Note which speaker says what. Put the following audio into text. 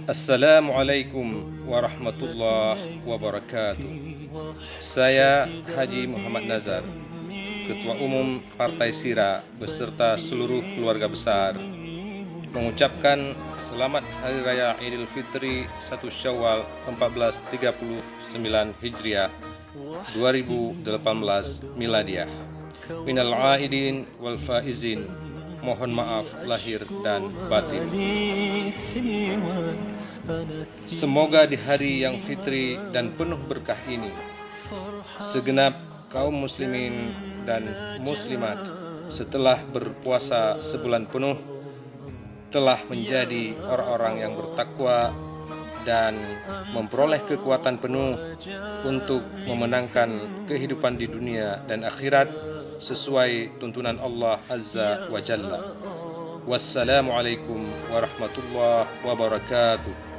Speaker 1: Assalamualaikum warahmatullahi wabarakatuh. Saya Haji Muhammad Nazar, Ketua Umum Partai Sira beserta seluruh keluarga besar, mengucapkan selamat Hari Raya Idul Fitri 1 Syawal 1439 Hijriah 2018 Miladiah. Minal aidin wal faizin. Mohon maaf lahir dan batin. Semoga di hari yang fitri dan penuh berkah ini, segenap kaum muslimin dan muslimat setelah berpuasa sebulan penuh telah menjadi orang-orang yang bertakwa dan memperoleh kekuatan penuh untuk memenangkan kehidupan di dunia dan akhirat sesuai tuntunan Allah Azza wa Jalla. Wassalamualaikum warahmatullahi wabarakatuh.